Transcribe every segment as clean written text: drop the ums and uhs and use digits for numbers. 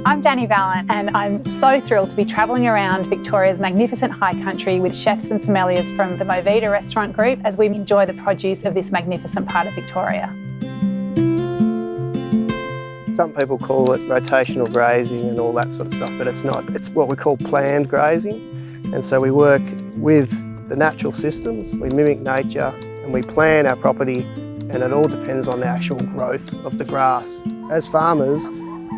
I'm Dani Valent and I'm so thrilled to be travelling around Victoria's magnificent high country with chefs and sommeliers from the MoVida restaurant group as we enjoy the produce of this magnificent part of Victoria. Some people call it rotational grazing and all that sort of stuff, but it's not. It's what we call planned grazing. And so we work with the natural systems, we mimic nature and we plan our property, and it all depends on the actual growth of the grass. As farmers,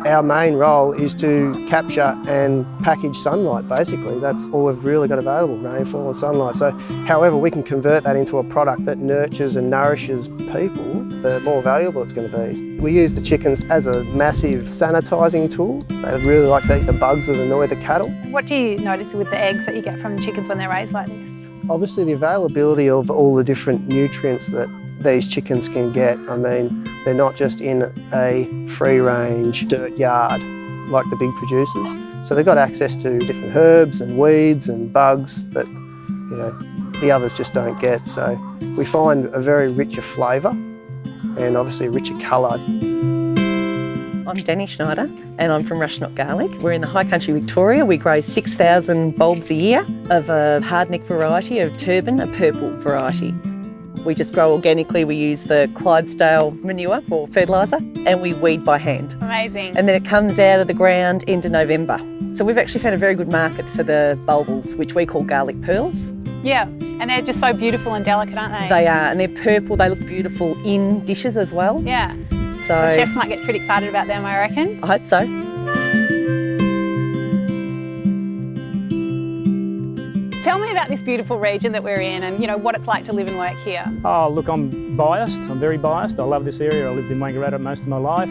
our main role is to capture and package sunlight, basically. That's all we've really got available, rainfall and sunlight. So however we can convert that into a product that nurtures and nourishes people, the more valuable it's going to be. We use the chickens as a massive sanitising tool. They really like to eat the bugs that annoy the cattle. What do you notice with the eggs that you get from the chickens when they're raised like this? Obviously the availability of all the different nutrients that these chickens can get. I mean, they're not just in a free-range dirt yard like the big producers. So they've got access to different herbs and weeds and bugs that, you know, the others just don't get. So we find a very richer flavour and obviously a richer colour. I'm Dani Schneider and I'm from Rushnot Garlic. We're in the high country Victoria. We grow 6,000 bulbs a year of a hardneck variety, of turban, a purple variety. We just grow organically. We use the Clydesdale manure for fertiliser and we weed by hand. Amazing. And then it comes out of the ground into November. So we've actually found a very good market for the bulbils, which we call garlic pearls. Yeah, and they're just so beautiful and delicate, aren't they? They are, and they're purple. They look beautiful in dishes as well. Yeah. So the chefs might get pretty excited about them, I reckon. I hope so. Tell me about this beautiful region that we're in and, you know, what it's like to live and work here. Oh, look, I'm biased. I'm very biased. I love this area. I lived in Wangaratta most of my life.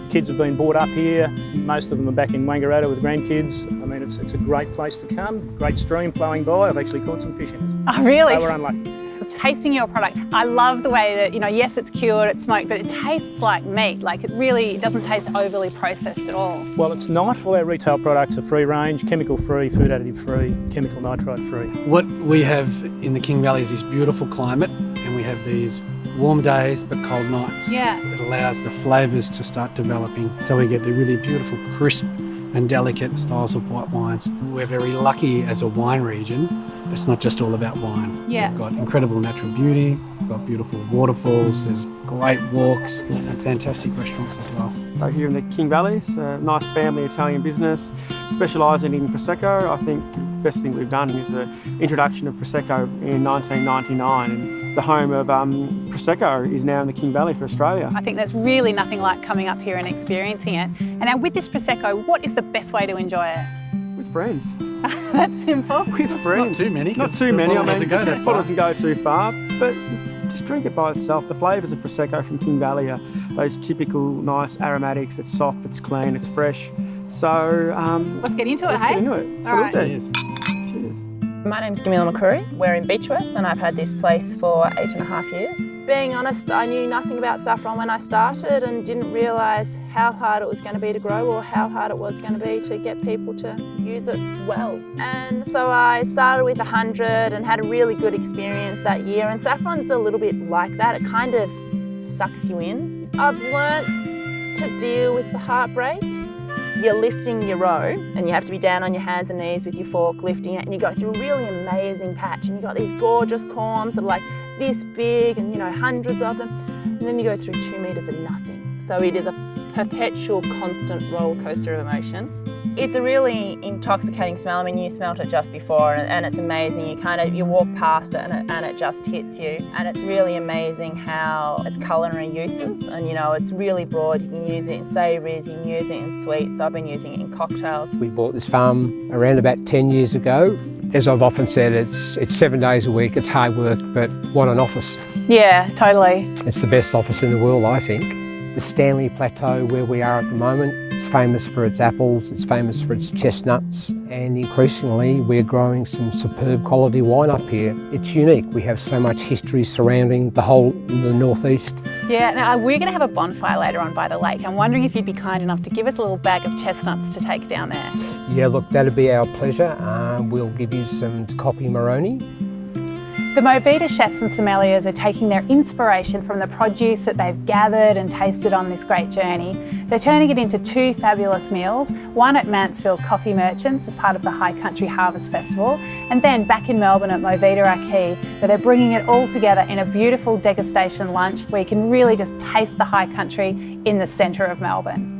Kids have been brought up here. Most of them are back in Wangaratta with grandkids. I mean, it's a great place to come. Great stream flowing by. I've actually caught some fish in it. Oh, really? They were unlucky. Tasting your product, I love the way that, you know, yes, it's cured, it's smoked, but it tastes like meat. Like it doesn't taste overly processed at all. Well, it's not. All our retail products are free range, chemical free, food additive free, chemical nitrate free. What we have in the King Valley is this beautiful climate, and we have these warm days but cold nights. Yeah. It allows the flavours to start developing, so we get the really beautiful crisp and delicate styles of white wines. We're very lucky as a wine region. It's not just all about wine. Yeah. We've got incredible natural beauty, we've got beautiful waterfalls, there's great walks, there's some fantastic restaurants as well. So here in the King Valley, it's a nice family Italian business, specialising in Prosecco. I think the best thing we've done is the introduction of Prosecco in 1999, and the home of Prosecco is now in the King Valley for Australia. I think there's really nothing like coming up here and experiencing it. And now with this Prosecco, what is the best way to enjoy it? With friends. That's simple. With friends. Not too many. Not too many. I mean, doesn't go that it far. doesn't go too far, but just drink it by itself. The flavours of Prosecco from King Valley are those typical nice aromatics. It's soft, it's clean, it's fresh. So Let's get into it, let's hey? get into it. All right. Cheers. Cheers. My name's GAMILA MACRURY. We're in Beechworth and I've had this place for 8.5 years. Being honest, I knew nothing about saffron when I started and didn't realise how hard it was going to be to grow or how hard it was going to be to get people to use it well. And so I started with 100 and had a really good experience that year, and saffron's a little bit like that. It kind of sucks you in. I've learnt to deal with the heartbreak. You're lifting your row and you have to be down on your hands and knees with your fork lifting it, and you go through a really amazing patch and you've got these gorgeous corms that are like this big and, you know, hundreds of them, and then you go through 2 metres of nothing. So it is a perpetual constant roller coaster of emotion. It's a really intoxicating smell. I mean, you smelt it just before and it's amazing. You walk past it and it just hits you. And it's really amazing how its culinary uses, and, you know, it's really broad. You can use it in savouries, you can use it in sweets. I've been using it in cocktails. We bought this farm around about 10 years ago. As I've often said, it's 7 days a week, it's hard work, but what an office. Yeah, totally. It's the best office in the world, I think. The Stanley Plateau, where we are at the moment, it's famous for its apples, it's famous for its chestnuts, and increasingly we're growing some superb quality wine up here. It's unique. We have so much history surrounding the whole in the northeast. Yeah, now we're going to have a bonfire later on by the lake. I'm wondering if you'd be kind enough to give us a little bag of chestnuts to take down there. Yeah, look, that'd be our pleasure. We'll give you some Coffee Moroni. The MoVida chefs and sommeliers are taking their inspiration from the produce that they've gathered and tasted on this great journey. They're turning it into two fabulous meals, one at Mansfield Coffee Merchants as part of the High Country Harvest Festival, and then back in Melbourne at MoVida Arquee, where they're bringing it all together in a beautiful degustation lunch where you can really just taste the high country in the centre of Melbourne.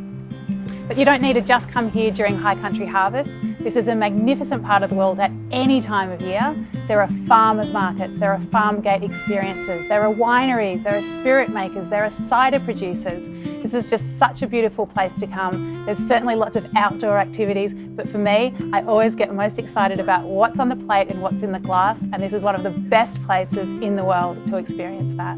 But you don't need to just come here during High Country Harvest. This is a magnificent part of the world at any time of year. There are farmers markets, there are farm gate experiences, there are wineries, there are spirit makers, there are cider producers. This is just such a beautiful place to come. There's certainly lots of outdoor activities, but for me, I always get most excited about what's on the plate and what's in the glass, and this is one of the best places in the world to experience that.